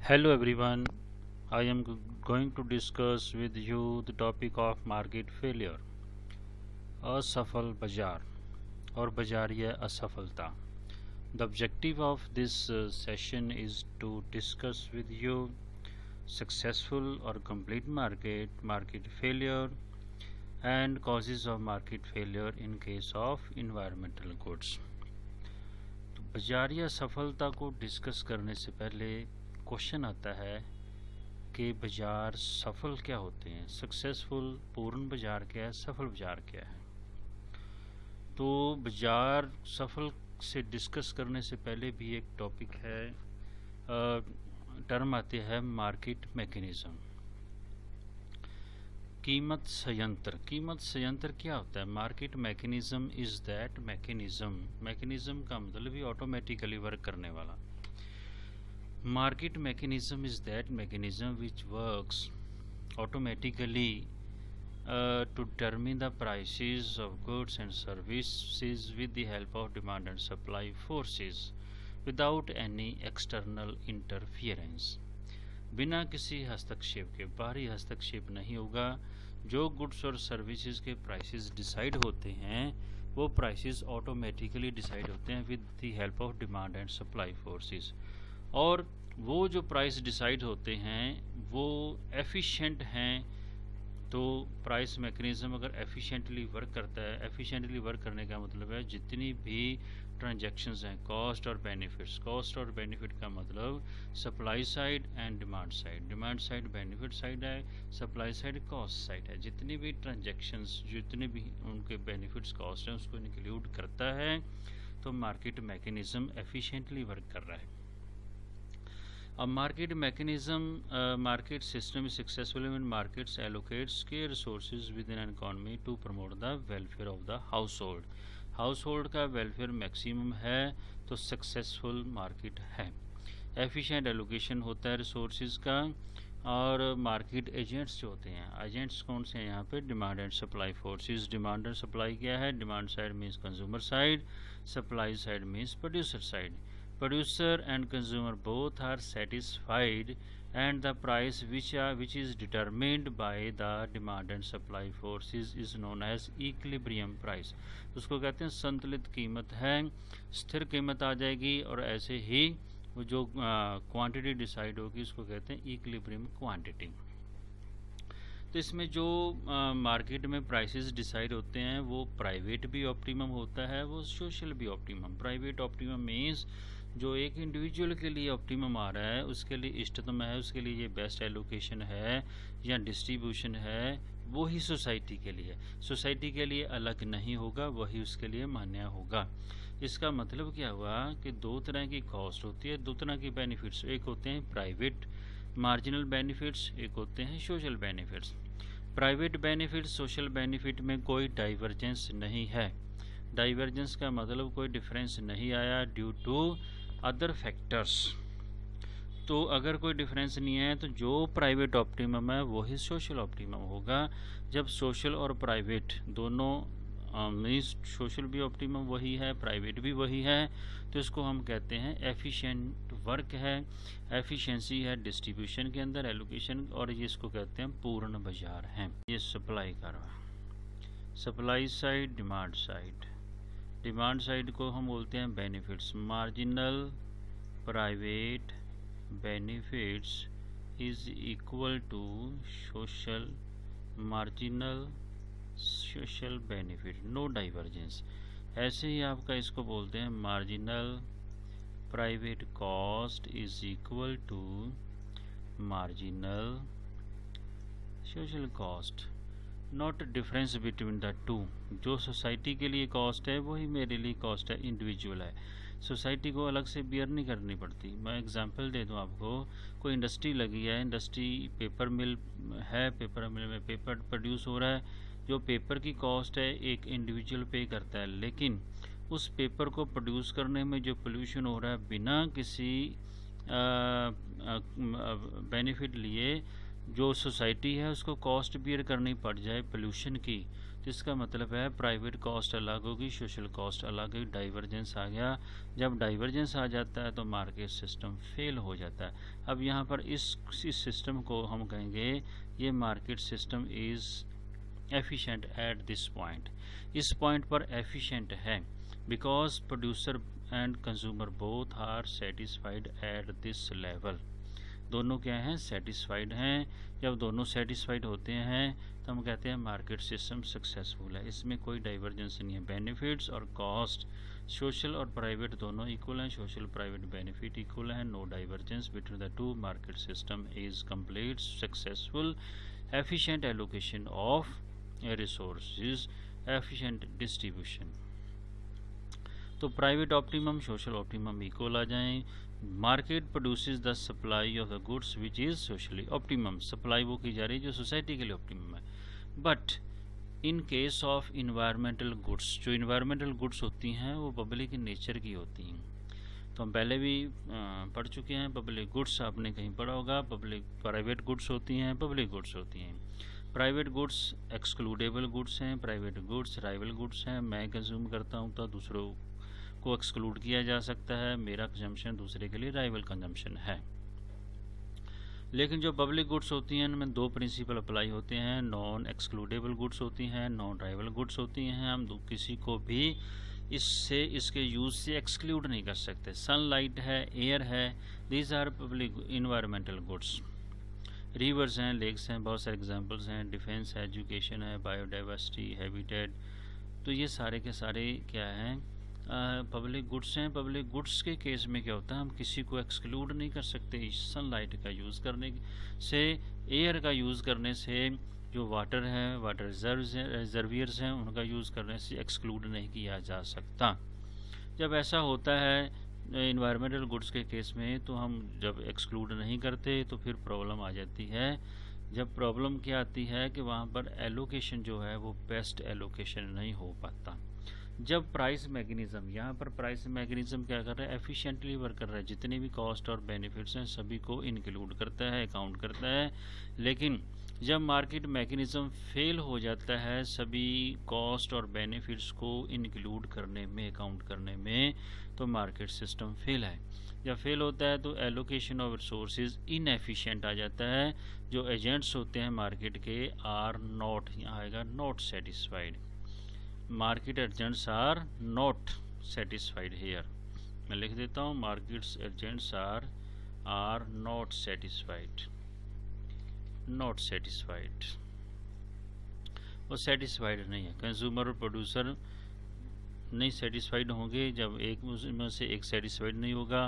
Hello everyone, I am going to discuss with you the topic of market failure, असफल बाजार और बाजारीय असफलता. The objective of this session is to discuss with you successful or complete market failure and causes of market failure in case of environmental goods. तो बाजारीय असफलता को discuss करने से पहले क्वेश्चन आता है कि बाजार सफल क्या होते हैं, सक्सेसफुल पूर्ण बाजार क्या है, सफल बाजार क्या है. तो बाजार सफल से डिस्कस करने से पहले भी एक टॉपिक है, टर्म आते हैं मार्केट मैकेनिज्म. कीमत संयंत्र क्या होता है? Market mechanism is that mechanism का मतलब ही ऑटोमेटिकली वर्क करने वाला. Market mechanism is that mechanism which works automatically to determine the prices of goods and services with the help of demand and supply forces without any external interference. बिना किसी हस्तक्षेप के, बाहरी हस्तक्षेप नहीं होगा. जो गुड्स और सर्विसेज के प्राइसेस डिसाइड होते हैं वो प्राइसेस ऑटोमेटिकली डिसाइड होते हैं with the help of demand and supply forces. और वो जो प्राइस डिसाइड होते हैं वो एफिशिएंट हैं. तो प्राइस मैकेनिज्म अगर एफिशिएंटली वर्क करता है, एफिशिएंटली वर्क करने का मतलब है जितनी भी ट्रांजैक्शंस हैं, कॉस्ट और बेनिफिट का मतलब supply side and demand side benefit side है, सप्लाई साइड कॉस्ट साइड है. जितनी भी ट्रांजैक्शंस, जितने भी उनके बेनिफिट्स कॉस्ट हैं उसको इंक्लूड करता है. तो मार्केट मैकेनिज्म एफिशिएंटली वर्क कर रहा है. A market mechanism, market system is successful when markets allocate scarce resources within an economy to promote the welfare of the household. Household का वेलफेयर मैक्सिमम है तो सक्सेसफुल मार्केट है. Efficient allocation होता है resources का. और मार्केट एजेंट्स जो होते हैं, एजेंट्स कौन से हैं यहाँ पे? Demand and supply forces. Demand and supply क्या है? Demand side means consumer side, supply side means producer side. Producer and consumer both are satisfied and the price which is determined by the demand and supply forces is known as equilibrium price. उसको कहते हैं संतुलित कीमत है, स्थिर कीमत आ जाएगी. और ऐसे ही वो जो क्वांटिटी डिसाइड होगी उसको कहते हैं इक्विलिब्रियम क्वांटिटी. तो इसमें जो मार्केट में प्राइसेस डिसाइड होते हैं वो प्राइवेट भी ऑप्टिमम होता है, वो सोशल भी ऑप्टिमम. प्राइवेट ऑप्टिमम मीन्स जो एक इंडिविजुअल के लिए ऑप्टिमम आ रहा है, उसके लिए इष्टतम है, उसके लिए ये बेस्ट एलोकेशन है या डिस्ट्रीब्यूशन है, वही सोसाइटी के लिए अलग नहीं होगा, वही उसके लिए मान्य होगा. इसका मतलब क्या हुआ कि दो तरह की कॉस्ट होती है, दो तरह के बेनिफिट्स. एक होते हैं प्राइवेट मार्जिनल बेनिफिट्स, एक होते हैं social benefits. Private benefits social benefit में कोई डाइवर्जेंस नहीं है. डाइवर्जेंस का मतलब कोई डिफरेंस नहीं आया ड्यू टू अदर फैक्टर्स. तो अगर कोई डिफरेंस नहीं है तो जो प्राइवेट ऑप्टिमम है वही सोशल ऑप्टिमम होगा. जब सोशल और प्राइवेट दोनों मीन्स सोशल भी ऑप्टिमम वही है, प्राइवेट भी वही है, तो इसको हम कहते हैं एफिशिएंट वर्क है, एफिशिएंसी है डिस्ट्रीब्यूशन के अंदर, एलोकेशन. और ये इसको कहते हैं पूर्ण बाजार है. ये सप्लाई कर रहा है, supply side, demand side. Demand side को हम बोलते हैं benefits. Marginal private benefits is equal to social marginal social benefit, no divergence. ऐसे ही आपका इसको बोलते हैं marginal private cost is equal to marginal social cost, not difference between the two. जो सोसाइटी के लिए कॉस्ट है वही मेरे लिए कॉस्ट है, इंडिविजुअल है. सोसाइटी को अलग से बियर नहीं करनी पड़ती. मैं एग्जांपल दे दूं आपको. कोई इंडस्ट्री लगी है, इंडस्ट्री पेपर मिल है, पेपर मिल में पेपर प्रोड्यूस हो रहा है. जो पेपर की कॉस्ट है एक इंडिविजुअल पे करता है, लेकिन उस पेपर को प्रोड्यूस करने में जो पोल्यूशन हो रहा है बिना किसी बेनिफिट लिए जो सोसाइटी है उसको कॉस्ट बियर करनी पड़ जाए पोल्यूशन की, तो इसका मतलब है प्राइवेट कॉस्ट अलग होगी, सोशल कॉस्ट अलग होगी, डाइवर्जेंस आ गया। जब डाइवर्जेंस आ जाता है तो मार्केट सिस्टम फेल हो जाता है। अब यहाँ पर इस सिस्टम को हम कहेंगे ये market system is efficient at this point. इस पॉइंट पर एफिशिएंट है because producer and consumer both are satisfied at this level. दोनों क्या हैं, सेटिस्फाइड हैं। जब दोनों सेटिस्फाइड होते हैं तो हम कहते हैं मार्केट सिस्टम सक्सेसफुल है। इसमें कोई डाइवर्जेंस नहीं है। बेनिफिट्स और कॉस्ट सोशल और प्राइवेट दोनों इक्वल हैं, सोशल प्राइवेट बेनिफिट इक्वल हैं, no divergence between the two. Market system is complete, successful, efficient allocation of resources, efficient distribution. तो private optimum social optimum equal आ जाएं। Market produces the supply of the goods which is socially optimum. Supply वो की जा रही है जो society के लिए ऑप्टिमम है। But in case of environmental goods, जो इन्वायरमेंटल गुड्स होती हैं वो पब्लिक नेचर की होती हैं। तो हम पहले भी पढ़ चुके हैं, पब्लिक गुड्स आपने कहीं पढ़ा होगा। पब्लिक प्राइवेट गुड्स होती हैं, पब्लिक गुड्स होती हैं। प्राइवेट गुड्स एक्सक्लूडेबल गुड्स हैं, प्राइवेट गुड्स राइवल गुड्स हैं। मैं कंज्यूम करता हूँ तो दूसरों को एक्सक्लूड किया जा सकता है, मेरा कंजम्पशन दूसरे के लिए राइवल कंजम्पशन है। लेकिन जो पब्लिक गुड्स होती हैं उनमें दो प्रिंसिपल अप्लाई होते हैं। नॉन एक्सक्लूडेबल गुड्स होती हैं, नॉन राइवल गुड्स होती हैं। हम किसी को भी इससे इसके यूज़ से एक्सक्लूड नहीं कर सकते। सनलाइट है, एयर है, these are public environmental goods. Rivers हैं, लेक्स हैं, बहुत सारे एग्जांपल्स हैं। डिफेंस है, एजुकेशन है, बायोडाइवर्सिटी, हैबिटेट, तो ये सारे के सारे क्या हैं, पब्लिक गुड्स हैं। पब्लिक गुड्स के केस में क्या होता है, हम किसी को एक्सक्लूड नहीं कर सकते। सनलाइट का यूज़ करने से, एयर का यूज़ करने से, जो वाटर है, वाटर रिजर्वियर्स हैं, उनका यूज़ करने से एक्सक्लूड नहीं किया जा सकता। जब ऐसा होता है इन्वायरमेंटल गुड्स के केस में, तो हम जब एक्सक्लूड नहीं करते तो फिर प्रॉब्लम आ जाती है। जब प्रॉब्लम क्या आती है कि वहाँ पर एलोकेशन जो है वो बेस्ट एलोकेशन नहीं हो पाता। जब प्राइस मैकेनिज़्म, यहाँ पर प्राइस मैकेनिज़्म क्या कर रहा है, एफिशिएंटली वर्क कर रहा है, जितने भी कॉस्ट और बेनिफिट्स हैं सभी को इंक्लूड करता है, अकाउंट करता है। लेकिन जब मार्केट मैकेनिज़्म फेल हो जाता है सभी कॉस्ट और बेनिफिट्स को इंक्लूड करने में, अकाउंट करने में, तो मार्केट सिस्टम फेल है। जब फेल होता है तो एलोकेशन ऑफ रिसोर्सेज इनएफिशिएंट आ जाता है। जो एजेंट्स होते हैं मार्केट के आर नॉट, यहाँ आएगा not satisfied. Market agents are not satisfied here. मैं लिख देता हूँ, markets agents are not satisfied, not satisfied, वो सेटिस्फाइड नहीं है। कंज्यूमर और प्रोड्यूसर नहीं सेटिस्फाइड होंगे। जब एक में से एक सेटिस्फाइड नहीं होगा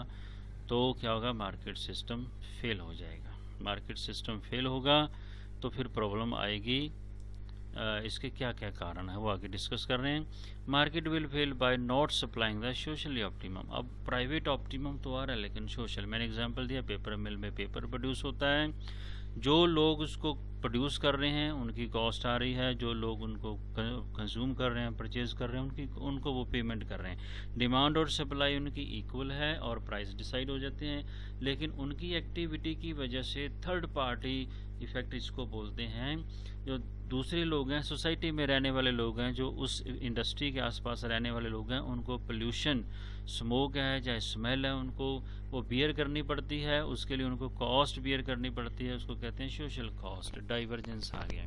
तो क्या होगा, मार्केट सिस्टम फेल हो जाएगा। मार्केट सिस्टम फेल होगा तो फिर प्रॉब्लम आएगी। इसके क्या क्या कारण है वो आगे डिस्कस कर रहे हैं। Market will fail by not supplying the socially optimum. अब प्राइवेट ऑप्टिमम तो आ रहा है लेकिन सोशल, मैंने एग्जांपल दिया, पेपर मिल में पेपर प्रोड्यूस होता है, जो लोग उसको प्रोड्यूस कर रहे हैं उनकी कॉस्ट आ रही है, जो लोग उनको कंज्यूम कर रहे हैं, परचेज कर रहे हैं, उनको वो पेमेंट कर रहे हैं। डिमांड और सप्लाई उनकी इक्वल है और प्राइस डिसाइड हो जाते हैं। लेकिन उनकी एक्टिविटी की वजह से थर्ड पार्टी इफेक्ट इसको बोलते हैं। जो दूसरे लोग हैं, सोसाइटी में रहने वाले लोग हैं, जो उस इंडस्ट्री के आसपास रहने वाले लोग हैं, उनको पोल्यूशन, स्मोक है चाहे स्मेल है, उनको वो बियर करनी पड़ती है। उसके लिए उनको कॉस्ट बियर करनी पड़ती है, उसको कहते हैं सोशल कॉस्ट। डाइवर्जेंस आ गया।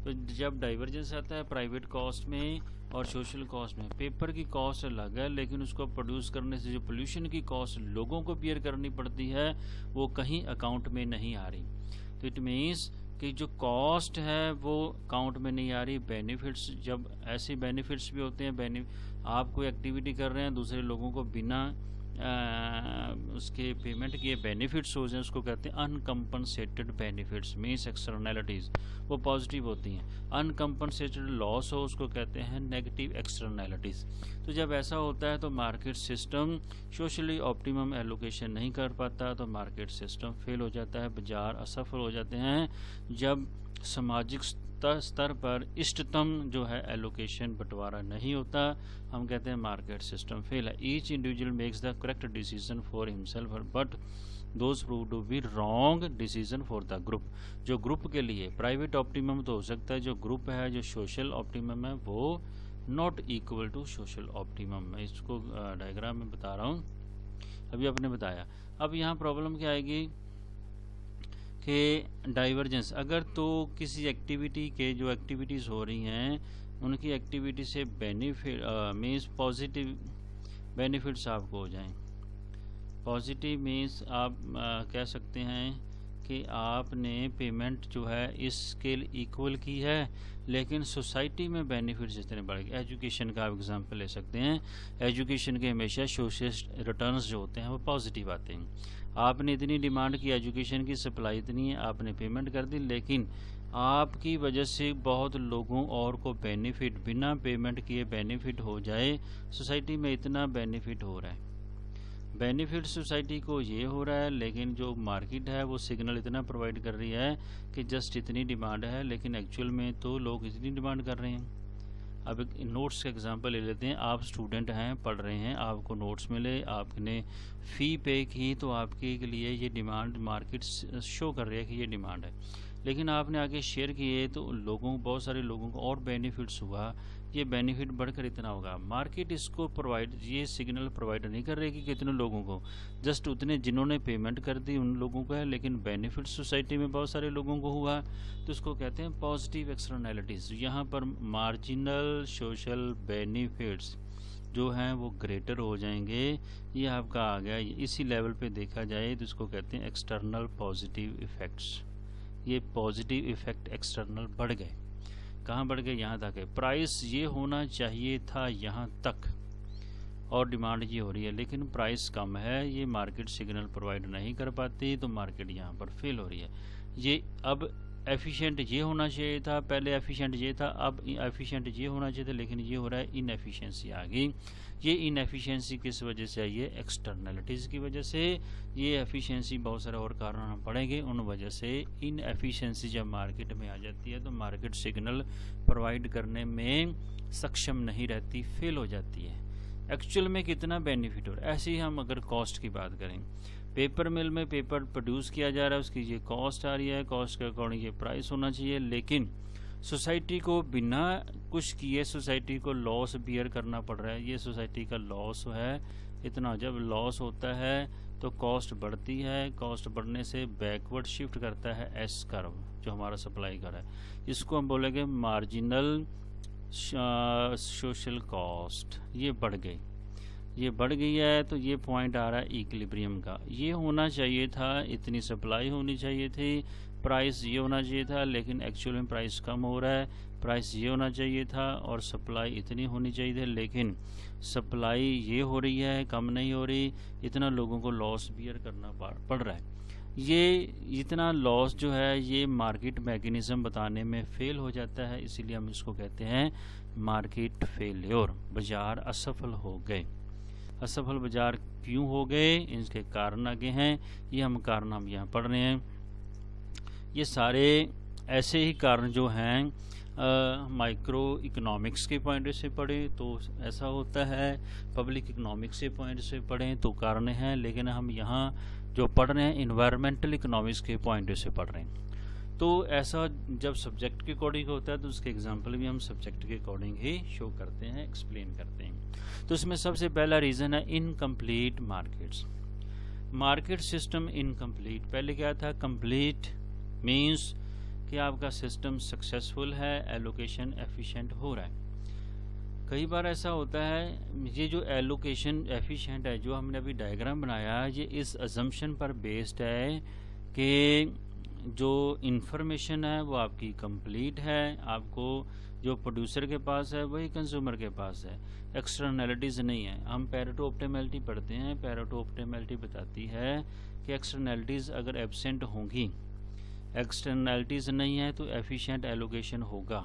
तो जब डाइवर्जेंस आता है प्राइवेट कॉस्ट में और सोशल कॉस्ट में, पेपर की कॉस्ट अलग है लेकिन उसको प्रोड्यूस करने से जो पोल्यूशन की कॉस्ट लोगों को बियर करनी पड़ती है वो कहीं अकाउंट में नहीं आ रही। तो इट मीन्स कि जो कॉस्ट है वो अकाउंट में नहीं आ रही। बेनिफिट्स, जब ऐसे बेनिफिट्स भी होते हैं, आप कोई एक्टिविटी कर रहे हैं दूसरे लोगों को बिना उसके पेमेंट किए बेनिफिट्स हो जाए, उसको कहते हैं अनकम्पनसेटेड बेनिफिट्स, मीन्स एक्सटर्नैलिटीज़, वो पॉजिटिव होती हैं। अनकम्पनसेटेड लॉस हो उसको कहते हैं नेगेटिव एक्सटर्नैलिटीज़। तो जब ऐसा होता है तो market system socially optimum allocation नहीं कर पाता, तो मार्केट सिस्टम फेल हो जाता है, बाजार असफल हो जाते हैं। जब सामाजिक स्तर पर इष्टतम जो है एलोकेशन बंटवारा नहीं होता, हम कहते हैं मार्केट सिस्टम फेल है। Each individual makes the correct decision for himself but those prove to be wrong decision for the group. जो ग्रुप के लिए प्राइवेट ऑप्टिमम तो हो सकता है, जो ग्रुप है, जो सोशल ऑप्टिमम है, वो not equal to social optimum. मैं इसको डायग्राम में बता रहा हूँ, अभी आपने बताया। अब यहाँ प्रॉब्लम क्या आएगी कि डाइवर्जेंस, अगर तो किसी एक्टिविटी के जो एक्टिविटीज़ हो रही हैं उनकी एक्टिविटी से बेनिफिट मीन्स पॉजिटिव बेनिफिट्स आपको हो जाएं। पॉजिटिव मीन्स आप कह सकते हैं कि आपने पेमेंट जो है इस स्केल इक्वल की है, लेकिन सोसाइटी में बेनिफिट्स इतने बढ़ गए। एजुकेशन का आप एग्जांपल ले सकते हैं। एजुकेशन के हमेशा सोशल रिटर्न्स जो होते हैं वो पॉजिटिव आते हैं। आपने इतनी डिमांड की, एजुकेशन की सप्लाई इतनी है, आपने पेमेंट कर दी, लेकिन आपकी वजह से बहुत लोगों और को बेनिफिट, बिना पेमेंट किए बेनिफिट हो जाए। सोसाइटी में इतना बेनिफिट हो रहा है, बेनिफिट सोसाइटी को ये हो रहा है, लेकिन जो मार्केट है वो सिग्नल इतना प्रोवाइड कर रही है कि जस्ट इतनी डिमांड है, लेकिन एक्चुअल में तो लोग इतनी डिमांड कर रहे हैं। अब एक नोट्स का एग्जांपल ले लेते हैं। आप स्टूडेंट हैं, पढ़ रहे हैं, आपको नोट्स मिले, आपने फ़ी पे की, तो आपके लिए ये डिमांड मार्केट शो कर रही है कि ये डिमांड है, लेकिन आपने आगे शेयर किए तो लोगों, बहुत सारे लोगों को और बेनिफिट्स हुआ, ये बेनिफिट बढ़कर इतना होगा। मार्केट इसको प्रोवाइड, ये सिग्नल प्रोवाइड नहीं कर रही कि कितने लोगों को, जस्ट उतने जिन्होंने पेमेंट कर दी उन लोगों को है, लेकिन बेनिफिट सोसाइटी में बहुत सारे लोगों को हुआ, तो इसको कहते हैं पॉजिटिव एक्सटर्नैलिटीज़। यहाँ पर मार्जिनल सोशल बेनिफिट्स जो हैं वो ग्रेटर हो जाएंगे। ये आपका आ गया, इसी लेवल पे देखा जाए तो इसको कहते हैं एक्सटर्नल पॉजिटिव इफ़ेक्ट्स। ये पॉजिटिव इफ़ेक्ट एक्सटर्नल बढ़ गए, कहाँ बढ़ गए, यहाँ तक है। प्राइस ये होना चाहिए था यहाँ तक, और डिमांड ये हो रही है, लेकिन प्राइस कम है, ये मार्केट सिग्नल प्रोवाइड नहीं कर पाती, तो मार्केट यहाँ पर फेल हो रही है। ये अब एफिशिएंट ये होना चाहिए था, पहले एफिशिएंट ये था, अब एफिशिएंट ये होना चाहिए था, लेकिन ये हो रहा है इनएफिशिएंसी आ गई। ये इनएफिशिएंसी किस वजह से आई है? एक्सटर्नलिटीज़ की वजह से। ये एफिशिएंसी बहुत सारे और कारण हम पढ़ेंगे, उन वजह से इनएफिशिएंसी जब मार्केट में आ जाती है तो मार्केट सिग्नल प्रोवाइड करने में सक्षम नहीं रहती, फेल हो जाती है। एक्चुअल में कितना बेनिफिट हो रहा है। ऐसे ही हम अगर कॉस्ट की बात करें, पेपर मिल में पेपर प्रोड्यूस किया जा रहा है, उसकी ये कॉस्ट आ रही है, कॉस्ट के अकॉर्डिंग ये प्राइस होना चाहिए, लेकिन सोसाइटी को बिना कुछ किए सोसाइटी को लॉस बियर करना पड़ रहा है। ये सोसाइटी का लॉस है इतना। जब लॉस होता है तो कॉस्ट बढ़ती है, कॉस्ट बढ़ने से बैकवर्ड शिफ्ट करता है एस कर्व, जो हमारा सप्लाई कर है। इसको हम बोलेंगे मार्जिनल सोशल कॉस्ट। ये बढ़ गई, ये बढ़ गई है, तो ये पॉइंट आ रहा है इक्विलिब्रियम का। ये होना चाहिए था, इतनी सप्लाई होनी चाहिए थी, प्राइस ये होना चाहिए था, लेकिन एक्चुअल में प्राइस कम हो रहा है। प्राइस ये होना चाहिए था और सप्लाई इतनी होनी चाहिए थी, लेकिन सप्लाई ये हो रही है, कम नहीं हो रही, इतना लोगों को लॉस बियर करना पड़ रहा है। ये इतना लॉस जो है ये मार्केट मैकेनिज्म बताने में फेल हो जाता है, इसीलिए हम इसको कहते हैं मार्केट फेल्योर। बाजार असफल हो गए। असफल बाजार क्यों हो गए, इनके कारण आगे हैं, ये हम कारण हम यहाँ पढ़ रहे हैं। ये सारे ऐसे ही कारण जो हैं माइक्रो इकोनॉमिक्स के पॉइंट से पढ़ें तो ऐसा होता है, पब्लिक इकोनॉमिक्स के पॉइंट से पढ़ें तो कारण हैं, लेकिन हम यहाँ जो पढ़ रहे हैं इन्वायरमेंटल इकोनॉमिक्स के पॉइंट से पढ़ रहे हैं। तो ऐसा जब सब्जेक्ट के अकॉर्डिंग होता है तो उसके एग्जाम्पल भी हम सब्जेक्ट के अकॉर्डिंग ही शो करते हैं, एक्सप्लेन करते हैं। तो इसमें सबसे पहला रीज़न है incomplete markets. Market system incomplete. पहले क्या था? कंप्लीट मीन्स कि आपका सिस्टम सक्सेसफुल है, एलोकेशन एफिशिएंट हो रहा है। कई बार ऐसा होता है, ये जो एलोकेशन एफिशिएंट है, जो हमने अभी डायग्राम बनाया, ये इस अजम्पशन पर बेस्ड है कि जो इन्फॉर्मेशन है वो आपकी कंप्लीट है, आपको जो प्रोड्यूसर के पास है वही कंज्यूमर के पास है, एक्सटर्नैलिटीज़ नहीं है। हम पैरेटो ऑप्टिमैलिटी पढ़ते हैं, पैरेटो ऑप्टिमैलिटी बताती है कि एक्सटर्नैलिटीज़ अगर एब्सेंट होंगी, एक्सटर्नैलिटीज़ नहीं है तो एफिशिएंट एलोकेशन होगा।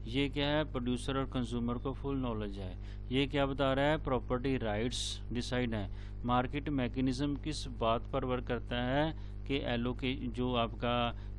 ये क्या है, प्रोड्यूसर और कंज्यूमर को फुल नॉलेज है। ये क्या बता रहा है, प्रॉपर्टी राइट्स डिसाइड है। मार्केट मैकेनिज्म किस बात पर वर्क करता है कि एलोके जो आपका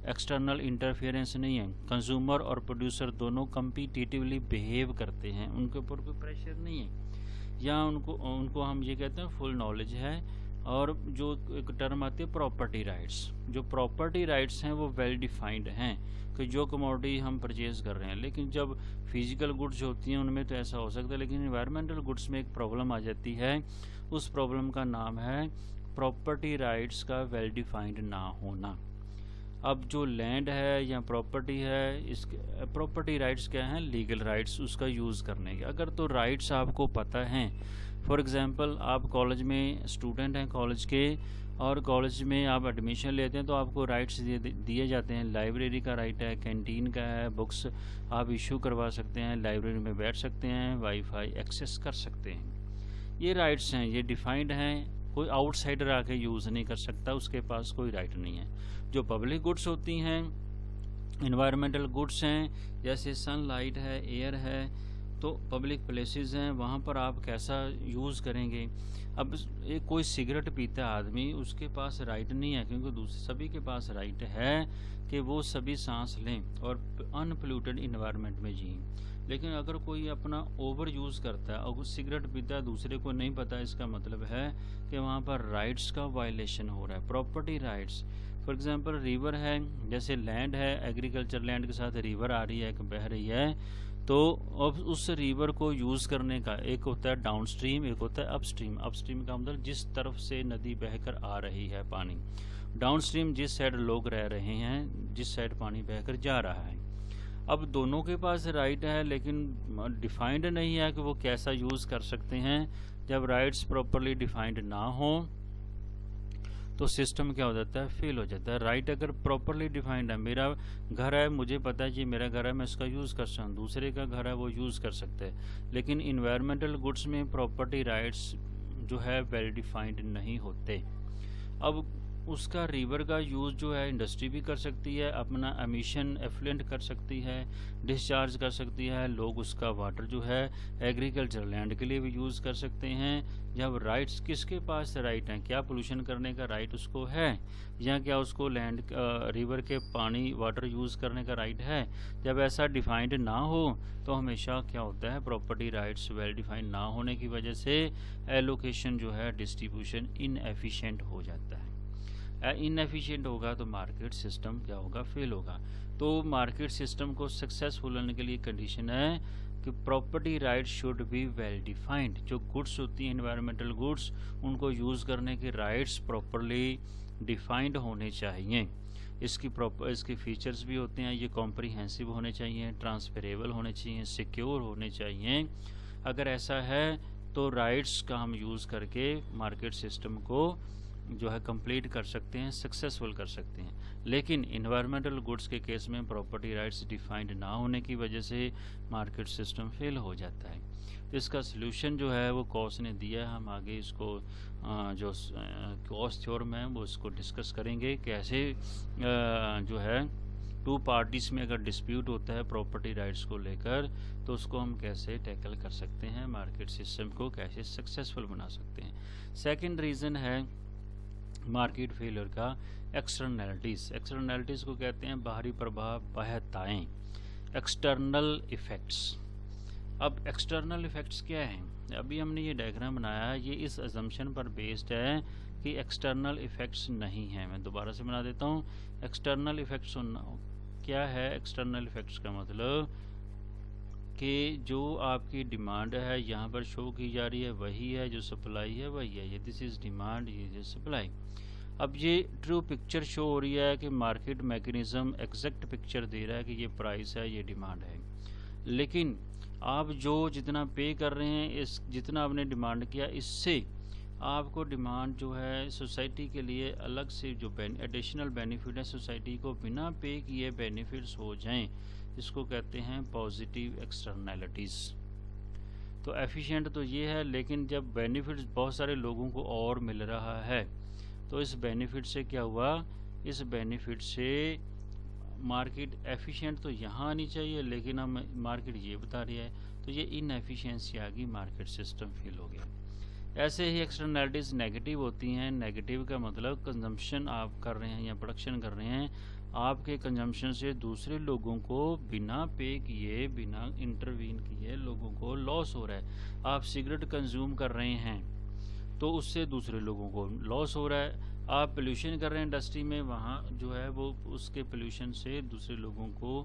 एक्सटर्नल इंटरफेरेंस नहीं है, कंज्यूमर और प्रोड्यूसर दोनों कम्पिटिटिवली बिहेव करते हैं, उनके ऊपर कोई प्रेशर नहीं है, या उनको हम ये कहते हैं फुल नॉलेज है। और जो एक टर्म आती है प्रॉपर्टी राइट्स, जो प्रॉपर्टी राइट्स हैं वो वेल डिफाइंड हैं कि जो कमोडिटी हम परचेज कर रहे हैं। लेकिन जब फिजिकल गुड्स होती हैं उनमें तो ऐसा हो सकता है, लेकिन इन्वायरमेंटल गुड्स में एक प्रॉब्लम आ जाती है। उस प्रॉब्लम का नाम है प्रॉपर्टी राइट्स का वेल डिफाइंड ना होना। अब जो लैंड है या प्रॉपर्टी है, इसके प्रॉपर्टी राइट्स क्या हैं, लीगल राइट्स उसका यूज़ करने के। अगर तो राइट्स आपको पता हैं, फॉर एग्जांपल आप कॉलेज में स्टूडेंट हैं कॉलेज के, और कॉलेज में आप एडमिशन लेते हैं तो आपको राइट्स दिए जाते हैं। लाइब्रेरी का राइट है, कैंटीन का है, बुक्स आप इशू करवा सकते हैं, लाइब्रेरी में बैठ सकते हैं, वाईफाई एक्सेस कर सकते हैं। ये राइट्स हैं, ये डिफाइंड हैं, कोई आउटसाइडर आके यूज़ नहीं कर सकता, उसके पास कोई राइट नहीं है। जो पब्लिक गुड्स होती हैं, इन्वायरमेंटल गुड्स हैं, जैसे सनलाइट है, एयर है, तो पब्लिक प्लेसेस हैं, वहाँ पर आप कैसा यूज़ करेंगे। अब एक कोई सिगरेट पीता आदमी, उसके पास राइट नहीं है, क्योंकि दूसरे सभी के पास राइट है कि वो सभी सांस लें और अनपोल्यूटेड इन्वायरमेंट में जिएं। लेकिन अगर कोई अपना ओवर यूज़ करता है और सिगरेट पीता है, दूसरे को नहीं पता, इसका मतलब है कि वहाँ पर राइट्स का वायलेशन हो रहा है, property rights. For example river है, जैसे लैंड है, एग्रीकल्चर लैंड के साथ रिवर आ रही है, एक बह रही है, तो अब उस रिवर को यूज़ करने का एक होता है डाउन स्ट्रीम, एक होता है अप स्ट्रीम। अप स्ट्रीम का मतलब जिस तरफ से नदी बहकर आ रही है पानी, डाउन स्ट्रीम जिस साइड लोग रह रहे हैं, जिस साइड पानी बहकर जा रहा है। अब दोनों के पास राइट है, लेकिन डिफाइंड नहीं है कि वो कैसा यूज़ कर सकते हैं। जब राइट्स प्रॉपरली डिफाइंड ना हो तो सिस्टम क्या हो जाता है, फेल हो जाता है। राइट अगर प्रॉपरली डिफाइंड है, मेरा घर है, मुझे पता है कि मेरा घर है, मैं इसका यूज़ कर सकता हूँ, दूसरे का घर है वो यूज़ कर सकते हैं। लेकिन इन्वायरमेंटल गुड्स में प्रॉपर्टी राइट्स जो है वेल डिफाइंड नहीं होते। अब उसका रिवर का यूज़ जो है इंडस्ट्री भी कर सकती है, अपना एमिशन एफ्लुएंट कर सकती है, डिस्चार्ज कर सकती है, लोग उसका वाटर जो है एग्रीकल्चर लैंड के लिए भी यूज़ कर सकते हैं। जब राइट्स किसके पास राइट हैं, क्या पोल्यूशन करने का राइट उसको है, या क्या उसको लैंड रिवर के पानी वाटर यूज़ करने का राइट है। जब ऐसा डिफाइंड ना हो तो हमेशा क्या होता है, प्रॉपर्टी राइट्स वेल डिफाइंड ना होने की वजह से एलोकेशन जो है, डिस्ट्रीब्यूशन इनएफिशिएंट हो जाता है। इनएफिशिएंट होगा तो मार्केट सिस्टम क्या होगा, फेल होगा। तो मार्केट सिस्टम को सक्सेसफुल होने के लिए कंडीशन है कि property right should be well defined. जो गुड्स होती हैं एनवायरमेंटल गुड्स, उनको यूज़ करने के राइट्स प्रॉपरली डिफाइंड होने चाहिए। इसकी फीचर्स भी होते हैं, ये कॉम्प्रिहेंसिव होने चाहिए, ट्रांसफरेबल होने चाहिए, सिक्योर होने चाहिए। अगर ऐसा है तो राइट्स का हम यूज़ करके मार्केट सिस्टम को जो है कंप्लीट कर सकते हैं, सक्सेसफुल कर सकते हैं। लेकिन इन्वायरमेंटल गुड्स के केस में प्रॉपर्टी राइट्स डिफाइंड ना होने की वजह से मार्केट सिस्टम फेल हो जाता है। तो इसका सलूशन जो है वो कॉस ने दिया है। हम आगे इसको जो कॉस थ्योरम है वो इसको डिस्कस करेंगे, कैसे जो है टू पार्टीज़ में अगर डिस्प्यूट होता है प्रॉपर्टी राइट्स को लेकर तो उसको हम कैसे टैकल कर सकते हैं, मार्केट सिस्टम को कैसे सक्सेसफुल बना सकते हैं। सेकेंड रीज़न है मार्केट फेलियर का एक्सटर्नैलिटीज़। एक्सटर्नैलिटीज़ को कहते हैं बाहरी प्रभाव, बाह्यताएँ, एक्सटर्नल इफ़ेक्ट्स। अब एक्सटर्नल इफ़ेक्ट्स क्या हैं, अभी हमने ये डायग्राम बनाया है, ये इस अजम्पशन पर बेस्ड है कि एक्सटर्नल इफ़ेक्ट्स नहीं हैं। मैं दोबारा से बना देता हूँ। एक्सटर्नल इफ़ेक्ट्स क्या है, एक्सटर्नल इफ़ेक्ट्स का मतलब कि जो आपकी डिमांड है यहाँ पर शो की जा रही है वही है, जो सप्लाई है वही है। ये दिस इज़ डिमांड, ये इज सप्लाई। अब ये ट्रू पिक्चर शो हो रही है कि मार्केट मैकेनिज्म एग्जैक्ट पिक्चर दे रहा है कि ये प्राइस है, ये डिमांड है। लेकिन आप जो जितना पे कर रहे हैं, इस जितना आपने डिमांड किया, इससे आपको डिमांड जो है सोसाइटी के लिए अलग से जो एडिशनल बेनिफिट है सोसाइटी को बिना पे किए बेनिफिट्स हो जाएं, इसको कहते हैं पॉजिटिव एक्सटर्नैलिटीज़। तो एफिशिएंट तो ये है, लेकिन जब बेनिफिट्स बहुत सारे लोगों को और मिल रहा है तो इस बेनिफिट से क्या हुआ, इस बेनिफिट से मार्केट एफिशिएंट तो यहाँ आनी चाहिए, लेकिन हम मार्केट ये बता रही है, तो ये इनएफिशिएंसी आ गई, मार्केट सिस्टम फेल हो गया। ऐसे ही एक्सटर्नैलिटीज़ नेगेटिव होती हैं। नेगेटिव का मतलब कंजम्पशन आप कर रहे हैं या प्रोडक्शन कर रहे हैं, आपके कंजम्पशन से दूसरे लोगों को बिना पे किए, बिना इंटरवीन किए लोगों को लॉस हो रहा है। आप सिगरेट कंज्यूम कर रहे हैं तो उससे दूसरे लोगों को लॉस हो रहा है। आप पोल्यूशन कर रहे हैं इंडस्ट्री में, वहाँ जो है वो उसके पोल्यूशन से दूसरे लोगों को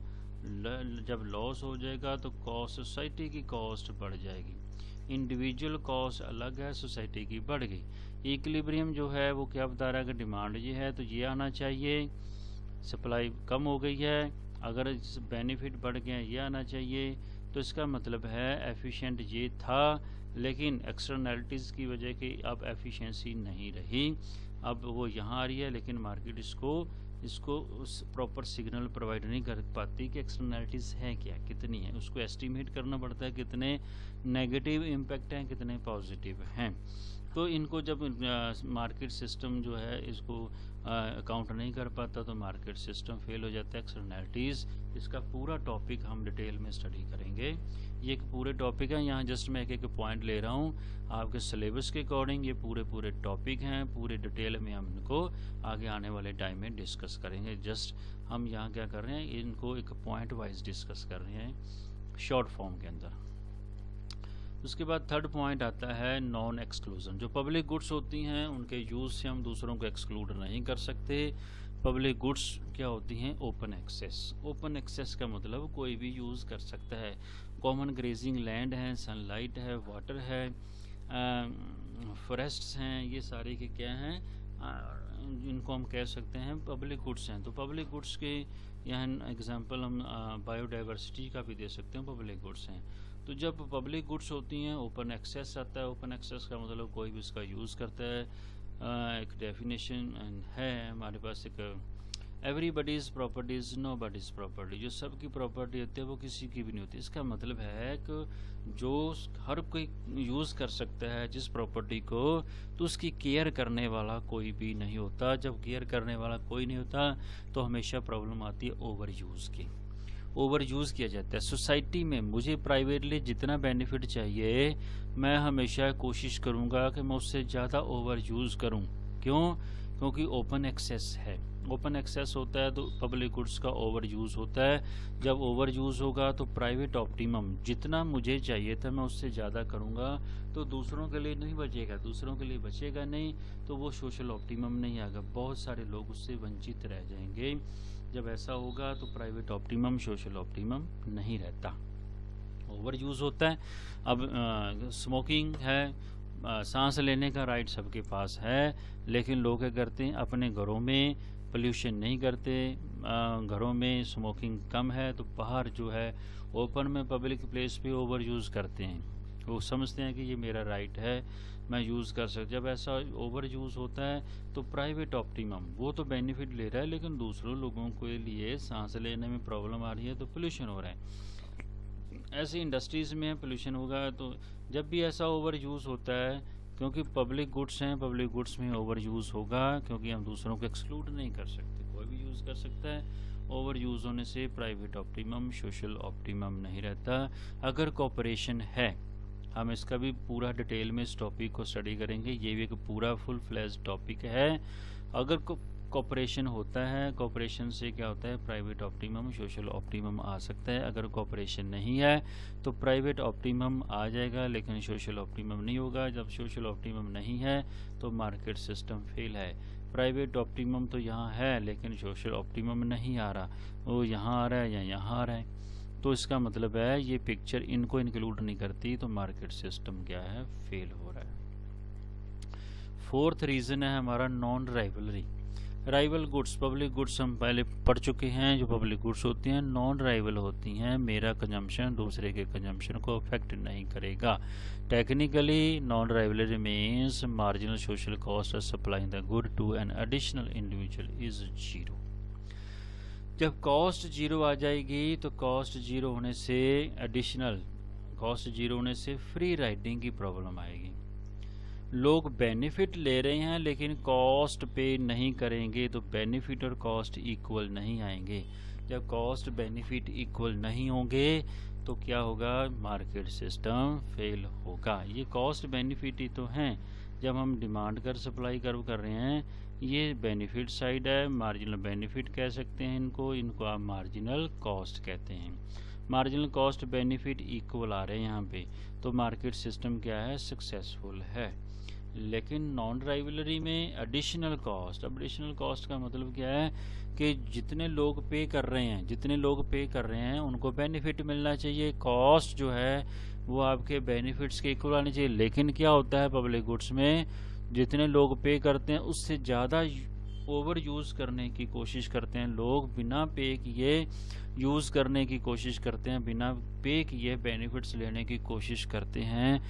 जब लॉस हो जाएगा तो कॉस्ट, सोसाइटी की कॉस्ट बढ़ जाएगी। इंडिविजुअल कॉस्ट अलग है, सोसाइटी की बढ़ गई। इक्विलिब्रियम जो है वो क्या बता रहा है कि डिमांड ये है तो ये आना चाहिए, सप्लाई कम हो गई है, अगर बेनिफिट बढ़ गया ये आना चाहिए। तो इसका मतलब है एफिशिएंट ये था, लेकिन एक्सटर्नैलिटीज़ की वजह की अब एफिशिएंसी नहीं रही, अब वो यहाँ आ रही है, लेकिन मार्केट इसको उस प्रॉपर सिग्नल प्रोवाइड नहीं कर पाती कि एक्सटर्नैलिटीज़ हैं क्या, कितनी है, उसको एस्टिमेट करना पड़ता है, कितने नेगेटिव इम्पैक्ट हैं, कितने पॉजिटिव हैं। तो इनको जब मार्केट सिस्टम जो है इसको अकाउंट नहीं कर पाता तो मार्केट सिस्टम फेल हो जाता है। एक्सटर्नैलिटीज़, इसका पूरा टॉपिक हम डिटेल में स्टडी करेंगे। ये एक पूरे टॉपिक है, यहाँ जस्ट मैं एक पॉइंट ले रहा हूँ आपके सिलेबस के अकॉर्डिंग। ये पूरे टॉपिक हैं, पूरे डिटेल में हम इनको आगे आने वाले टाइम में डिस्कस करेंगे। जस्ट हम यहाँ क्या कर रहे हैं, इनको एक पॉइंट वाइज डिस्कस कर रहे हैं शॉर्ट फॉर्म के अंदर। उसके बाद थर्ड पॉइंट आता है नॉन एक्सक्लूजन। जो पब्लिक गुड्स होती हैं उनके यूज़ से हम दूसरों को एक्सक्लूड नहीं कर सकते। पब्लिक गुड्स क्या होती हैं, ओपन एक्सेस। ओपन एक्सेस का मतलब कोई भी यूज़ कर सकता है। कॉमन ग्रेजिंग लैंड है, सनलाइट है, वाटर है, फॉरेस्ट्स हैं, ये सारे के क्या हैं, इनको हम कह सकते हैं पब्लिक गुड्स हैं। तो पब्लिक गुड्स के यहाँ एग्जांपल हम बायोडाइवर्सिटी का भी दे सकते हैं, पब्लिक गुड्स हैं। तो जब पब्लिक गुड्स होती हैं ओपन एक्सेस आता है। ओपन एक्सेस का मतलब कोई भी इसका यूज़ करता है। एक डेफिनेशन है हमारे पास, एक एवरीबडीज़ प्रॉपर्टीज़ नोबडीज़ प्रॉपर्टी। जो सबकी प्रॉपर्टी होती है वो किसी की भी नहीं होती। इसका मतलब है कि जो हर कोई यूज़ कर सकता है जिस प्रॉपर्टी को, तो उसकी केयर करने वाला कोई भी नहीं होता। जब केयर करने वाला कोई नहीं होता तो हमेशा प्रॉब्लम आती है ओवर यूज़ की। ओवर यूज़ किया जाता है सोसाइटी में। मुझे प्राइवेटली जितना बेनिफिट चाहिए मैं हमेशा कोशिश करूँगा कि मैं उससे ज़्यादा ओवर यूज़ करूँ। क्यों? क्योंकि ओपन एक्सेस है। ओपन एक्सेस होता है तो पब्लिक गुड्स का ओवर यूज़ होता है। जब ओवर यूज़ होगा तो प्राइवेट ऑप्टिमम जितना मुझे चाहिए था मैं उससे ज़्यादा करूँगा तो दूसरों के लिए नहीं बचेगा, दूसरों के लिए बचेगा नहीं तो वो सोशल ऑप्टिमम नहीं आएगा। बहुत सारे लोग उससे वंचित रह जाएंगे। जब ऐसा होगा तो प्राइवेट ऑप्टिमम सोशल ऑप्टिमम नहीं रहता, ओवर यूज़ होता है। अब स्मोकिंग है, सांस लेने का राइट सबके पास है, लेकिन लोग क्या करते हैं अपने घरों में पोल्यूशन नहीं करते। घरों में स्मोकिंग कम है तो बाहर जो है ओपन में पब्लिक प्लेस पे ओवर यूज़ करते हैं। वो समझते हैं कि ये मेरा राइट है, मैं यूज़ कर सकता। जब ऐसा ओवर यूज़ होता है तो प्राइवेट ऑप्टिमम वो तो बेनिफिट ले रहा है, लेकिन दूसरों लोगों के लिए सांस लेने में प्रॉब्लम आ रही है तो पोल्यूशन हो रहा है। ऐसी इंडस्ट्रीज़ में पोल्यूशन होगा। तो जब भी ऐसा ओवर यूज़ होता है, क्योंकि पब्लिक गुड्स हैं, पब्लिक गुड्स में ओवर यूज़ होगा, क्योंकि हम दूसरों को एक्सक्लूड नहीं कर सकते, कोई भी यूज़ कर सकता है। ओवर यूज़ होने से प्राइवेट ऑप्टिमम सोशल ऑप्टिमम नहीं रहता। अगर कॉपरेशन है, हम इसका भी पूरा डिटेल में इस टॉपिक को स्टडी करेंगे। ये भी एक पूरा फुल फ्लैश टॉपिक है। अगर कॉपरेशन होता है, कॉपरेशन से क्या होता है, प्राइवेट ऑप्टिमम सोशल ऑप्टिमम आ सकता है। अगर कॉपरेशन नहीं है तो प्राइवेट ऑप्टिमम आ जाएगा लेकिन सोशल ऑप्टिमम नहीं होगा। जब सोशल ऑप्टिमम नहीं है तो मार्केट सिस्टम फेल है। प्राइवेट ऑप्टिमम तो यहाँ है लेकिन सोशल ऑप्टिमम नहीं आ रहा, वो यहाँ आ रहा है या यहाँ आ रहा है। तो इसका मतलब है ये पिक्चर इनको इंक्लूड नहीं करती तो मार्केट सिस्टम क्या है, फेल हो रहा है। फोर्थ रीज़न है हमारा non rivalry. Rival goods, public goods हम पहले पढ़ चुके हैं। जो पब्लिक गुड्स होती हैं नॉन राइवल होती हैं। मेरा कंजम्पशन दूसरे के कंजम्पशन को अफेक्ट नहीं करेगा। Technically non rivalry means marginal social cost of supplying the good to an additional individual is zero. जब कॉस्ट जीरो आ जाएगी तो कॉस्ट जीरो होने से एडिशनल कॉस्ट जीरो होने से फ्री राइडिंग की प्रॉब्लम आएगी। लोग बेनिफिट ले रहे हैं लेकिन कॉस्ट पे नहीं करेंगे तो बेनिफिट और कॉस्ट इक्वल नहीं आएंगे। जब कॉस्ट बेनिफिट इक्वल नहीं होंगे तो क्या होगा, मार्केट सिस्टम फेल होगा। ये कॉस्ट बेनिफिट ही तो हैं। जब हम डिमांड कर सप्लाई कर्व कर रहे हैं, ये बेनिफिट साइड है, मार्जिनल बेनिफिट कह सकते हैं इनको आप मार्जिनल कॉस्ट कहते हैं। मार्जिनल कॉस्ट बेनिफिट इक्वल आ रहे हैं यहाँ पे, तो मार्केट सिस्टम क्या है, सक्सेसफुल है। लेकिन नॉन राइवलरी में एडिशनल कॉस्ट का मतलब क्या है कि जितने लोग पे कर रहे हैं उनको बेनिफिट मिलना चाहिए। कॉस्ट जो है वो आपके बेनिफिट्स के इक्वल आनी चाहिए। लेकिन क्या होता है पब्लिक गुड्स में, जितने लोग पे करते हैं उससे ज़्यादा ओवर यूज़ करने की कोशिश करते हैं लोग, बिना पे किए यूज़ करने की कोशिश करते हैं, बिना पे किए बेनिफिट्स लेने की कोशिश करते हैं।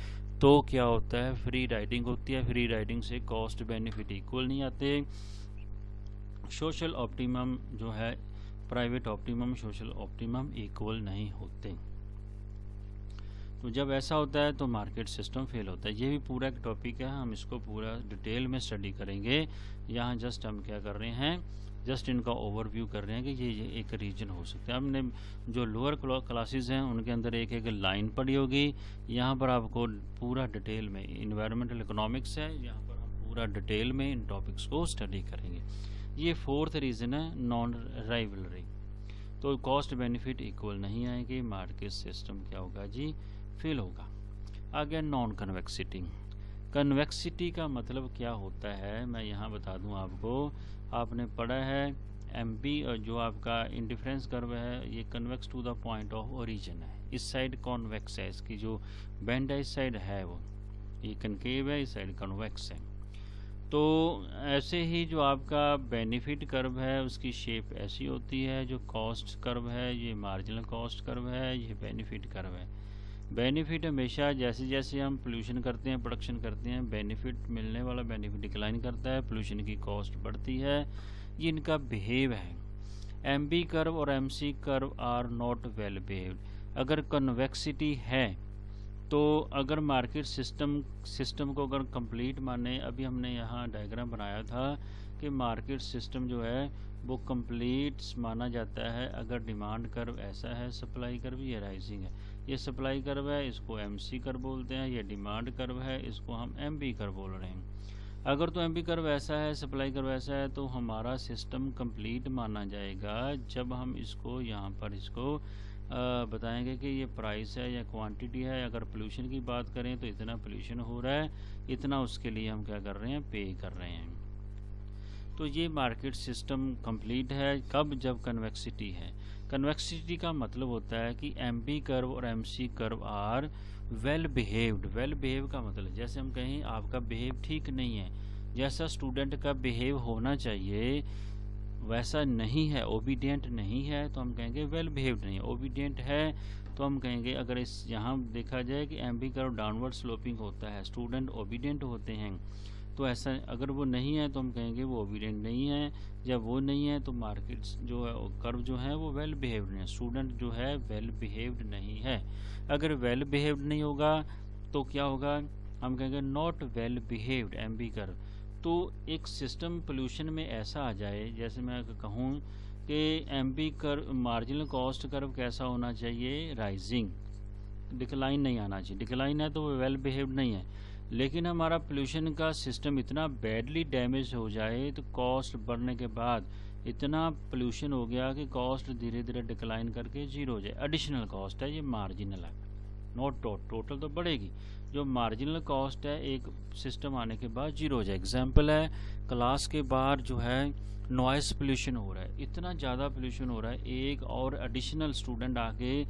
तो क्या होता है, फ्री राइडिंग होती है। फ्री राइडिंग से कॉस्ट बेनिफिट इक्वल नहीं आते। सोशल ऑप्टिमम जो है, private optimum social optimum equal नहीं होते। तो जब ऐसा होता है तो मार्केट सिस्टम फेल होता है। ये भी पूरा एक टॉपिक है, हम इसको पूरा डिटेल में स्टडी करेंगे। यहाँ जस्ट हम क्या कर रहे हैं, जस्ट इनका ओवरव्यू कर रहे हैं कि ये एक रीजन हो सकता है। हमने जो लोअर क्लासेस हैं उनके अंदर एक एक लाइन पढ़ी होगी। यहाँ पर आपको पूरा डिटेल में, इन्वायरमेंटल इकोनॉमिक्स है, यहाँ पर हम पूरा डिटेल में इन टॉपिक्स को स्टडी करेंगे। ये फोर्थ रीज़न है, नॉन राइवलरी। तो कॉस्ट बेनिफिट इक्वल नहीं आएगी, मार्केट सिस्टम क्या होगा जी, फेल होगा। आगे नॉन कन्वेक्सिटी। कन्वेक्सिटी का मतलब क्या होता है, मैं यहाँ बता दूँ आपको। आपने पढ़ा है एमपी, और जो आपका इंडिफरेंस कर्व है ये convex to the point of origin है। इस साइड कॉन्वेक्स है, इसकी जो बेंड है इस साइड है वो, ये कनकेव है, इस साइड कन्वेक्स है। तो ऐसे ही जो आपका बेनिफिट कर्व है उसकी शेप ऐसी होती है। जो कॉस्ट कर्व है ये मार्जिनल कॉस्ट कर्व है, ये बेनिफिट कर्व है। बेनिफिट हमेशा जैसे जैसे हम पोल्यूशन करते हैं, प्रोडक्शन करते हैं, बेनिफिट मिलने वाला बेनिफिट डिक्लाइन करता है, पोल्यूशन की कॉस्ट बढ़ती है। ये इनका बिहेव है। एमबी कर्व और MC curve are not well behaved. अगर कन्वेक्सिटी है तो अगर मार्केट सिस्टम को अगर कंप्लीट माने, अभी हमने यहाँ डायग्राम बनाया था कि मार्केट सिस्टम जो है वो कंप्लीट माना जाता है अगर डिमांड कर्व ऐसा है, सप्लाई कर्व ये राइजिंग है। ये सप्लाई कर्व है, इसको एमसी कर्व बोलते हैं। ये डिमांड कर्व है, इसको हम एमबी कर्व बोल रहे हैं। अगर तो एमबी कर्व ऐसा है, सप्लाई कर्व ऐसा है, तो हमारा सिस्टम कंप्लीट माना जाएगा जब हम इसको यहाँ पर इसको बताएंगे कि ये प्राइस है या क्वांटिटी है। अगर पोल्यूशन की बात करें तो इतना पोल्यूशन हो रहा है, इतना उसके लिए हम क्या कर रहे हैं, पे कर रहे हैं। तो ये मार्केट सिस्टम कंप्लीट है कब, जब कन्वेक्सिटी है। कन्वेक्सिटी का मतलब होता है कि एमबी कर्व और MC curve are well behaved. Well behave का मतलब जैसे हम कहें आपका बिहेव ठीक नहीं है, जैसा स्टूडेंट का बिहेव होना चाहिए वैसा नहीं है, ओबीडियंट नहीं है तो हम कहेंगे वेल बिहेव्ड नहीं है। ओबीडियंट है तो हम कहेंगे, अगर इस यहाँ देखा जाए कि एमबी कर्व डाउनवर्ड स्लोपिंग होता है, स्टूडेंट ओबीडियंट होते हैं, तो ऐसा अगर वो नहीं है तो हम कहेंगे वो ओबीडियंट नहीं है। जब वो नहीं है तो मार्केट्स जो है कर्व जो है वो वेल बिहेव्ड नहीं है, स्टूडेंट जो है वेल बिहेव्ड नहीं है। अगर वेल बिहेव्ड नहीं होगा तो क्या होगा, हम कहेंगे not well behaved MB curve. तो एक सिस्टम पोल्यूशन में ऐसा आ जाए, जैसे मैं कहूँ कि MB curve marginal cost curve कैसा होना चाहिए, राइजिंग, डिक्लाइन नहीं आना चाहिए। डिक्लाइन है तो वो वेल बिहेव्ड नहीं है। लेकिन हमारा पोल्यूशन का सिस्टम इतना बैडली डैमेज हो जाए तो कॉस्ट बढ़ने के बाद इतना पोल्यूशन हो गया कि कॉस्ट धीरे धीरे डिक्लाइन करके जीरो हो जाए। एडिशनल कॉस्ट है, ये मार्जिनल है, नॉट टोटल तो बढ़ेगी। जो मार्जिनल कॉस्ट है एक सिस्टम आने के बाद जीरो हो जाए। एग्जाम्पल है, क्लास के बाहर जो है नॉइस पोल्यूशन हो रहा है, इतना ज़्यादा पोल्यूशन हो रहा है, एक और एडिशनल स्टूडेंट आके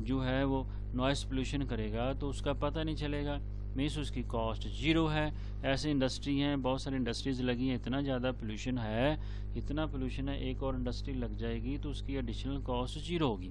जो है वो नॉइस पोल्यूशन करेगा तो उसका पता नहीं चलेगा, मीन्स उसकी कॉस्ट जीरो है। ऐसे इंडस्ट्री हैं, बहुत सारी इंडस्ट्रीज लगी हैं, इतना ज़्यादा पोल्यूशन है, एक और इंडस्ट्री लग जाएगी तो उसकी एडिशनल कॉस्ट जीरो होगी।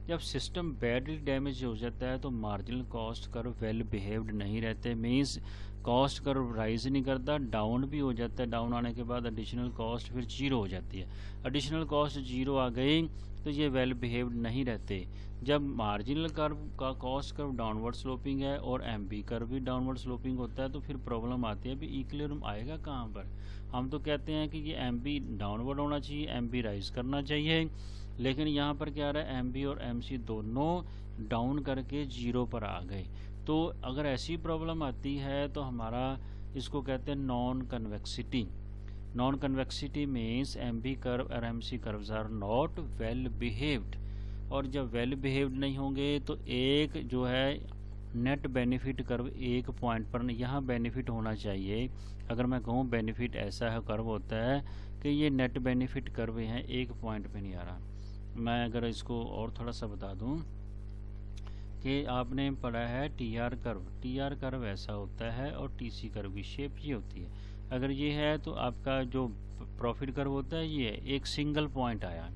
जब सिस्टम बैडली डैमेज हो जाता है तो marginal cost curve well behaved नहीं रहते, मीन्स कॉस्ट कर्व राइज नहीं करता, डाउन भी हो जाता है। डाउन आने के बाद एडिशनल कॉस्ट फिर जीरो हो जाती है। एडिशनल कॉस्ट जीरो आ गई तो ये वेल बिहेव्ड नहीं रहते। जब मार्जिनल कर्व का कॉस्ट कर्व डाउनवर्ड स्लोपिंग है और एमबी कर्व भी डाउनवर्ड स्लोपिंग होता है तो फिर प्रॉब्लम आती है, अभी इक्विलिब्रियम आएगा कहाँ पर। हम तो कहते हैं कि ये एमबी डाउनवर्ड होना चाहिए, एमबी राइज करना चाहिए, लेकिन यहाँ पर क्या आ रहा है, एमबी और एमसी दोनों डाउन करके जीरो पर आ गए। तो अगर ऐसी प्रॉब्लम आती है तो हमारा इसको कहते हैं non convexity. Non convexity means MB curve और MC curves are not well behaved, और जब वेल बिहेव्ड नहीं होंगे तो एक जो है नेट बेनिफिट कर्व एक पॉइंट पर नहीं, यहाँ बेनिफिट होना चाहिए। अगर मैं कहूँ बेनिफिट ऐसा है कर्व होता है कि ये नेट बेनिफिट कर्व है एक पॉइंट पे नहीं आ रहा। मैं अगर इसको और थोड़ा सा बता दूँ कि आपने पढ़ा है टीआर कर्व, टीआर कर्व ऐसा होता है और टीसी कर्व की शेप ये होती है। अगर ये है तो आपका जो प्रॉफिट कर्व होता है ये एक सिंगल पॉइंट आया,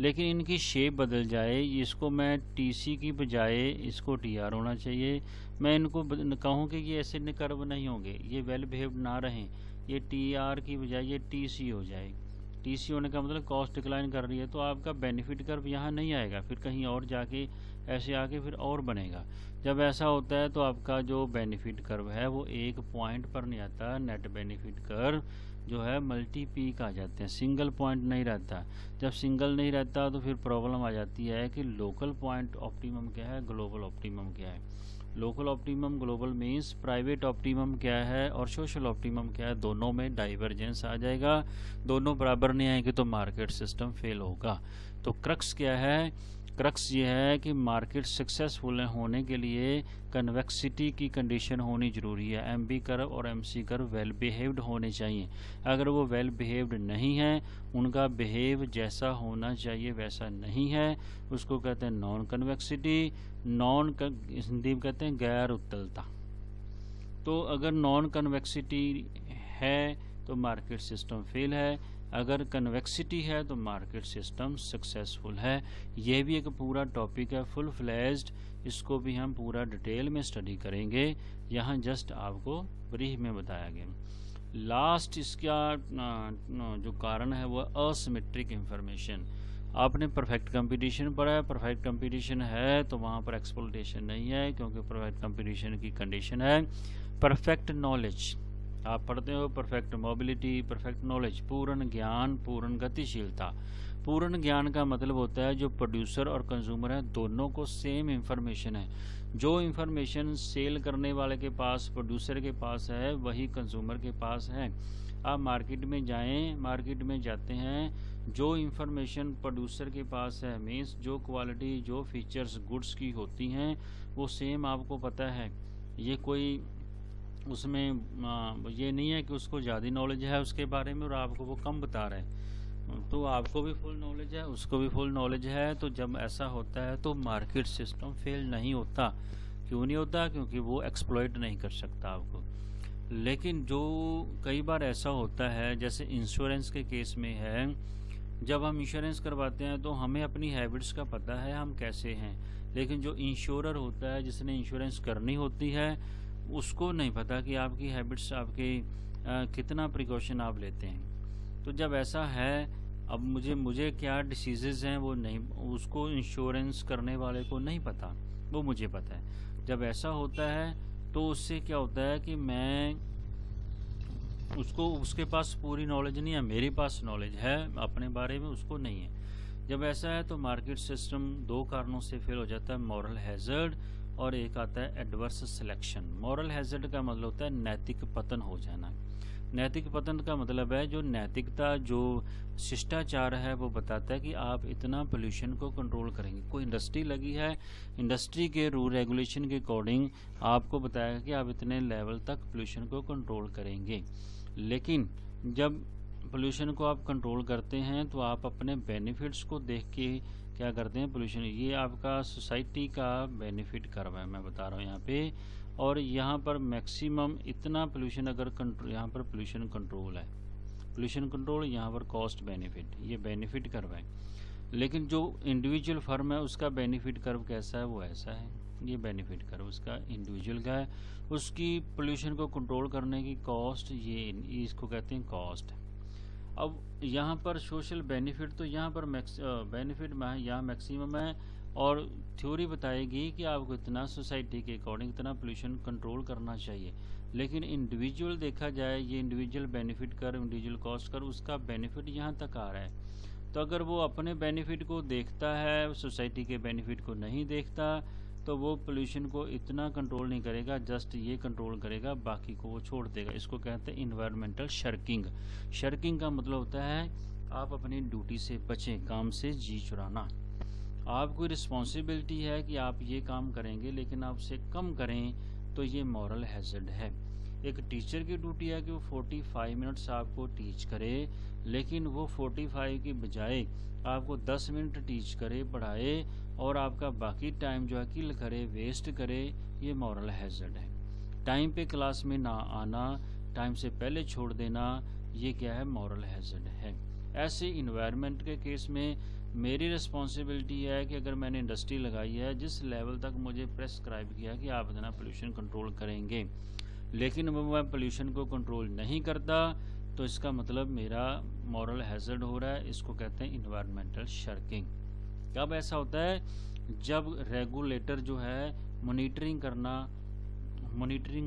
लेकिन इनकी शेप बदल जाए, इसको मैं टीसी की बजाय इसको टीआर होना चाहिए। मैं इनको कहूँ कि ये ऐसे कर्व नहीं होंगे, ये वेल बिहेव्ड ना रहें, ये टीआर की बजाय ये टीसी हो जाए। टीसी होने का मतलब कॉस्ट डिक्लाइन कर रही है तो आपका बेनिफिट कर्व यहाँ नहीं आएगा, फिर कहीं और जाके ऐसे आके फिर और बनेगा। जब ऐसा होता है तो आपका जो बेनिफिट कर्व है वो एक पॉइंट पर नहीं आता, नेट बेनिफिट कर्व जो है मल्टी पीक आ जाते हैं, सिंगल पॉइंट नहीं रहता। जब सिंगल नहीं रहता तो फिर प्रॉब्लम आ जाती है कि लोकल पॉइंट ऑप्टिमम क्या है, ग्लोबल ऑप्टिमम क्या है। Local optimum global means private optimum क्या है और सोशल ऑप्टिमम क्या है, दोनों में डाइवर्जेंस आ जाएगा। दोनों बराबर नहीं आएंगे तो मार्केट सिस्टम फेल होगा। तो क्रक्स क्या है, क्रक्स ये है कि मार्केट सक्सेसफुल होने के लिए कन्वेक्सिटी की कंडीशन होनी जरूरी है। एमबी कर्व और एमसी कर्व वेल बिहेव्ड होने चाहिए। अगर वो वेल बिहेव्ड नहीं है, उनका बिहेव जैसा होना चाहिए वैसा नहीं है, उसको कहते हैं नॉन कन्वेक्सिटी। हिंदी में कहते हैं गैर उत्तलता। तो अगर नॉन कन्वेक्सिटी है तो मार्केट सिस्टम फेल है, अगर कन्वेक्सिटी है तो मार्केट सिस्टम सक्सेसफुल है। ये भी एक पूरा टॉपिक है फुल फ्लैश्ड, इसको भी हम पूरा डिटेल में स्टडी करेंगे। यहाँ जस्ट आपको ब्रीफ में बताया गया। लास्ट इसका जो कारण है वो असिमेट्रिक इंफॉर्मेशन। आपने परफेक्ट कंपटीशन पढ़ा है, परफेक्ट कंपटीशन है तो वहाँ पर एक्सप्लॉइटेशन नहीं है, क्योंकि परफेक्ट कंपटीशन की कंडीशन है परफेक्ट नॉलेज। आप पढ़ते हो परफेक्ट मोबिलिटी, परफेक्ट नॉलेज, पूर्ण ज्ञान, पूर्ण गतिशीलता। पूर्ण ज्ञान का मतलब होता है जो प्रोड्यूसर और कंज्यूमर है दोनों को सेम इंफॉर्मेशन है। जो इंफॉर्मेशन सेल करने वाले के पास, प्रोड्यूसर के पास है, वही कंज्यूमर के पास है। आप मार्केट में जाएं, मार्केट में जाते हैं, जो इंफॉर्मेशन प्रोड्यूसर के पास है मीन्स जो क्वालिटी, जो फीचर्स गुड्स की होती हैं वो सेम आपको पता है। ये कोई उसमें ये नहीं है कि उसको ज़्यादा नॉलेज है उसके बारे में और आपको वो कम बता रहा है। तो आपको भी फुल नॉलेज है, उसको भी फुल नॉलेज है। तो जब ऐसा होता है तो मार्केट सिस्टम फेल नहीं होता। क्यों नहीं होता? क्योंकि वो एक्सप्लॉइट नहीं कर सकता आपको। लेकिन जो कई बार ऐसा होता है, जैसे इंश्योरेंस के केस में है, जब हम इंश्योरेंस करवाते हैं तो हमें अपनी हैबिट्स का पता है हम कैसे हैं, लेकिन जो इंश्योरर होता है जिसने इंश्योरेंस करनी होती है उसको नहीं पता कि आपकी हैबिट्स, आपके कितना प्रिकॉशन आप लेते हैं। तो जब ऐसा है, अब मुझे क्या डिसीज़ेज़ हैं वो नहीं, उसको इंश्योरेंस करने वाले को नहीं पता, वो मुझे पता है। जब ऐसा होता है तो उससे क्या होता है कि मैं उसके पास पूरी नॉलेज नहीं है, मेरे पास नॉलेज है अपने बारे में, उसको नहीं है। जब ऐसा है तो मार्केट सिस्टम दो कारणों से फेल हो जाता है, मॉरल हैज़र्ड और एक आता है एडवर्स सिलेक्शन। मॉरल हैज़र्ड का मतलब होता है नैतिक पतन हो जाना। नैतिक पतन का मतलब है जो नैतिकता, जो शिष्टाचार है वो बताता है कि आप इतना पोल्यूशन को कंट्रोल करेंगे। कोई इंडस्ट्री लगी है, इंडस्ट्री के रूल रेगुलेशन के अकॉर्डिंग आपको बताएगा कि आप इतने लेवल तक पोल्यूशन को कंट्रोल करेंगे। लेकिन जब पोल्यूशन को आप कंट्रोल करते हैं तो आप अपने बेनिफिट्स को देख के क्या करते हैं, पोल्यूशन, ये आपका सोसाइटी का बेनिफिट कर्व है मैं बता रहा हूँ यहाँ पे। और यहाँ पर मैक्सिमम इतना पोल्यूशन अगर कंट्रोल, यहाँ पर पोल्यूशन कंट्रोल है, पोल्यूशन कंट्रोल, यहाँ पर कॉस्ट बेनिफिट, ये बेनिफिट कर्व है। लेकिन जो इंडिविजुअल फर्म है उसका बेनिफिट कर्व कैसा है, वो ऐसा है। ये बेनिफिट कर्व उसका इंडिविजुअल का है। उसकी पोल्यूशन को कंट्रोल करने की कॉस्ट, ये इसको कहते हैं कॉस्ट। अब यहाँ पर सोशल बेनिफिट, तो यहाँ पर बेनिफिट यहाँ मैक्सिमम है, और थ्योरी बताएगी कि आपको इतना सोसाइटी के अकॉर्डिंग इतना पोल्यूशन कंट्रोल करना चाहिए। लेकिन इंडिविजुअल देखा जाए, ये इंडिविजुअल बेनिफिट कर, इंडिविजुअल कॉस्ट कर, उसका बेनिफिट यहाँ तक आ रहा है। तो अगर वो अपने बेनिफिट को देखता है, सोसाइटी के बेनिफिट को नहीं देखता, तो वो पोल्यूशन को इतना कंट्रोल नहीं करेगा, जस्ट ये कंट्रोल करेगा, बाकी को वो छोड़ देगा। इसको कहते हैं इन्वायरमेंटल शर्किंग। शर्किंग का मतलब होता है आप अपनी ड्यूटी से बचें, काम से जी चुराना। आपको रिस्पॉन्सिबिलिटी है कि आप ये काम करेंगे, लेकिन आप उसे कम करें, तो ये मॉरल हैजर्ड है। एक टीचर की ड्यूटी है कि वो 45 मिनट्स आपको टीच करे, लेकिन वो 45 की बजाय आपको 10 मिनट टीच करे, पढ़ाए, और आपका बाकी टाइम जो है किल करे, वेस्ट करे, ये मॉरल हैजर्ड है। टाइम पे क्लास में ना आना, टाइम से पहले छोड़ देना, ये क्या है, मॉरल हैजर्ड है। ऐसे इन्वायरमेंट के केस में मेरी रिस्पॉन्सिबिलिटी है कि अगर मैंने इंडस्ट्री लगाई है, जिस लेवल तक मुझे प्रेस्क्राइब किया कि आप इतना पोल्यूशन कंट्रोल करेंगे, लेकिन वो मैं पोल्यूशन को कंट्रोल नहीं करता, तो इसका मतलब मेरा मॉरल हैजर्ड हो रहा है। इसको कहते हैं इन्वायरमेंटल शर्किंग। कब ऐसा होता है, जब रेगुलेटर जो है मॉनिटरिंग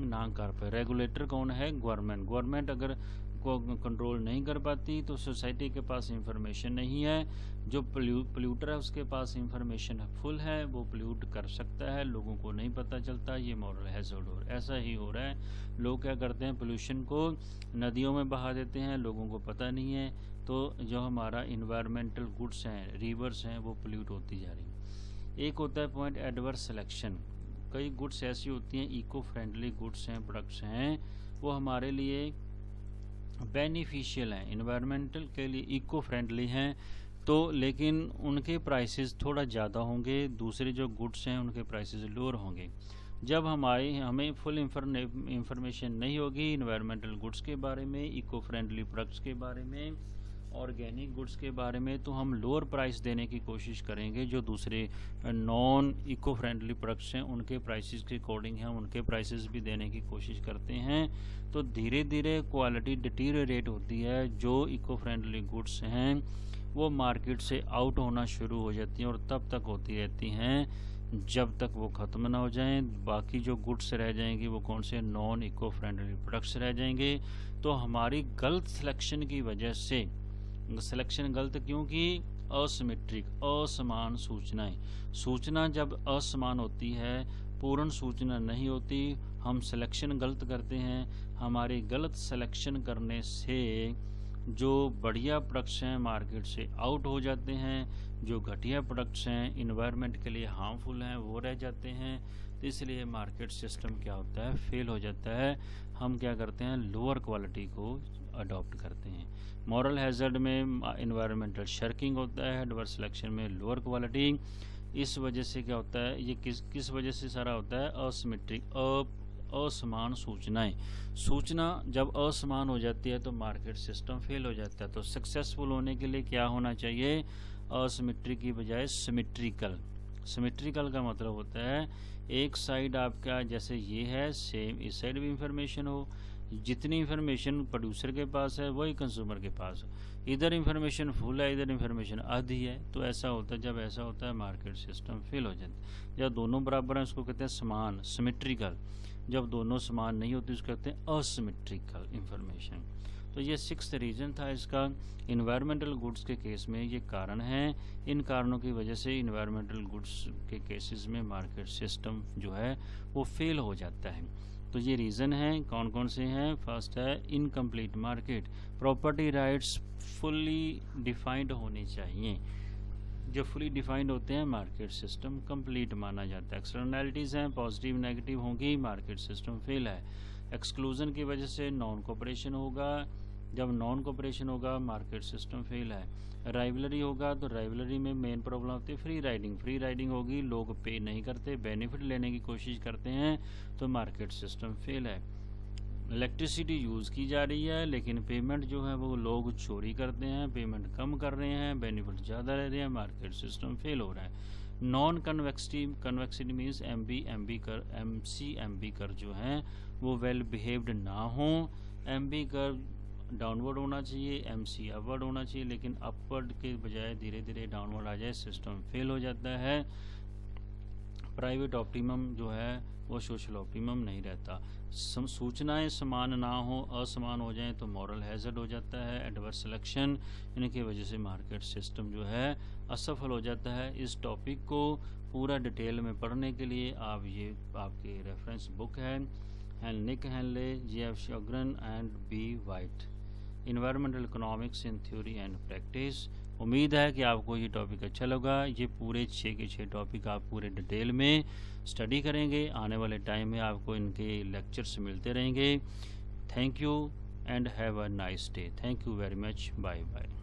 ना कर पाए। रेगुलेटर कौन है, गवर्नमेंट। गवर्नमेंट अगर को कंट्रोल नहीं कर पाती, तो सोसाइटी के पास इंफॉर्मेशन नहीं है, जो पोल्यूटर है उसके पास इंफॉर्मेशन फुल है, वो पोल्यूट कर सकता है, लोगों को नहीं पता चलता, ये मॉरल हैजर्ड हो रहा है। ऐसा ही हो रहा है, लोग क्या करते हैं, पोल्यूशन को नदियों में बहा देते हैं, लोगों को पता नहीं है, तो जो हमारा इन्वायरमेंटल गुड्स हैं, रिवर्स हैं, वो पोल्यूट होती जा रही हैं। एक होता है पॉइंट एडवर्स सिलेक्शन। कई गुड्स ऐसी होती हैं, इको फ्रेंडली गुड्स हैं, प्रोडक्ट्स हैं, वो हमारे लिए बेनिफिशियल हैं, इन्वायरमेंटल के लिए इको फ्रेंडली हैं, तो लेकिन उनके प्राइसेस थोड़ा ज़्यादा होंगे, दूसरे जो गुड्स हैं उनके प्राइसेस लोअर होंगे। जब हमें फुल इंफॉर्मेशन नहीं होगी इन्वायरमेंटल गुड्स के बारे में, इको फ्रेंडली प्रोडक्ट्स के बारे में, ऑर्गेनिक गुड्स के बारे में, तो हम लोअर प्राइस देने की कोशिश करेंगे। जो दूसरे नॉन इको फ्रेंडली प्रोडक्ट्स हैं उनके प्राइसेस के अकॉर्डिंग हम उनके प्राइसेस भी देने की कोशिश करते हैं। तो धीरे धीरे क्वालिटी डिटीरियरेट होती है, जो इको फ्रेंडली गुड्स हैं वो मार्केट से आउट होना शुरू हो जाती हैं, और तब तक होती रहती हैं जब तक वो ख़त्म ना हो जाएं। बाकी जो गुड्स रह जाएंगी वो कौन से, नॉन इको फ्रेंडली प्रोडक्ट्स रह जाएंगे। तो हमारी गलत सिलेक्शन की वजह से, सिलेक्शन गलत क्योंकि असिमेट्रिक, असमान सूचना जब असमान होती है, पूर्ण सूचना नहीं होती, हम सिलेक्शन गलत करते हैं। हमारी गलत सिलेक्शन करने से जो बढ़िया प्रोडक्ट्स हैं मार्केट से आउट हो जाते हैं, जो घटिया प्रोडक्ट्स हैं इन्वायरमेंट के लिए हार्मफुल हैं वो रह जाते हैं। तो इसलिए मार्केट सिस्टम क्या होता है, फेल हो जाता है। हम क्या करते हैं, लोअर क्वालिटी को अडॉप्ट करते हैं। मॉरल हैजर्ड में इन्वायरमेंटल शर्किंग होता है, एडवर्स सिलेक्शन में लोअर क्वालिटी। इस वजह से क्या होता है, ये किस वजह से सारा होता है, असिमेट्रिक, असमान सूचना जब असमान हो जाती है तो मार्केट सिस्टम फेल हो जाता है। तो सक्सेसफुल होने के लिए क्या होना चाहिए, असिमेट्रिक की बजाय सिमेट्रिकल। सिमेट्रिकल का मतलब होता है एक साइड आपका जैसे ये है, सेम इस साइड भी इंफॉर्मेशन हो, जितनी इंफॉर्मेशन प्रोड्यूसर के पास है वही कंज्यूमर के पास हो। इधर इंफॉर्मेशन फुल है, इधर इंफॉर्मेशन आधी है, तो ऐसा होता है। जब ऐसा होता है मार्केट सिस्टम फेल हो जाता है। जब दोनों बराबर हैं उसको कहते हैं समान, सिमेट्रिकल। जब दोनों समान नहीं होती उसको कहते हैं असिमेट्रिकल इंफॉर्मेशन। तो ये 6th रीजन था इसका। इन्वायरमेंटल गुड्स के केस में ये कारण हैं। इन कारणों की वजह से इन्वायरमेंटल गुड्स के केसेस में मार्केट सिस्टम जो है वो फेल हो जाता है। तो ये रीज़न हैं, कौन कौन से हैं। फर्स्ट है incomplete market, property rights fully defined होने चाहिए। जो फुली डिफाइंड होते हैं मार्केट सिस्टम कंप्लीट माना जाता है। एक्सटर्नैलिटीज़ हैं, पॉजिटिव नेगेटिव होंगी, मार्केट सिस्टम फेल है। एक्सक्लूजन की वजह से नॉन कोऑपरेशन होगा, जब नॉन कोऑपरेशन होगा मार्केट सिस्टम फेल है। राइवलरी होगा तो राइवलरी में मेन प्रॉब्लम होती है फ्री राइडिंग होगी, लोग पे नहीं करते, बेनिफिट लेने की कोशिश करते हैं, तो मार्केट सिस्टम फेल है। इलेक्ट्रिसिटी यूज़ की जा रही है लेकिन पेमेंट जो है वो लोग चोरी करते हैं, पेमेंट कम कर रहे हैं, बेनिफिट ज़्यादा ले रहे हैं, मार्केट सिस्टम फेल हो रहा है। Non convexity means MC curve जो हैं वो वेल बिहेव्ड ना हो। एमबी कर्व डाउनवर्ड होना चाहिए, एमसी अपवर्ड होना चाहिए, लेकिन अपवर्ड के बजाय धीरे धीरे डाउनवर्ड आ जाए, सिस्टम फेल हो जाता है। प्राइवेट ऑप्टिमम जो है वो सोशल ऑप्टिमम नहीं रहता। सूचनाएं समान ना हो, असमान हो जाएं तो मॉरल हैजर्ड हो जाता है, एडवर्स सिलेक्शन, इनकी वजह से मार्केट सिस्टम जो है असफल हो जाता है। इस टॉपिक को पूरा डिटेल में पढ़ने के लिए आप ये आपके रेफरेंस बुक है Nick Hanley, G.F. Sjogren and B. White, environmental economics in theory and practice. उम्मीद है कि आपको ये टॉपिक अच्छा लगा। ये पूरे 6 के 6 टॉपिक आप पूरे डिटेल में स्टडी करेंगे। आने वाले टाइम में आपको इनके लेक्चर्स मिलते रहेंगे। Thank you and have a nice day. Thank you very much. Bye bye.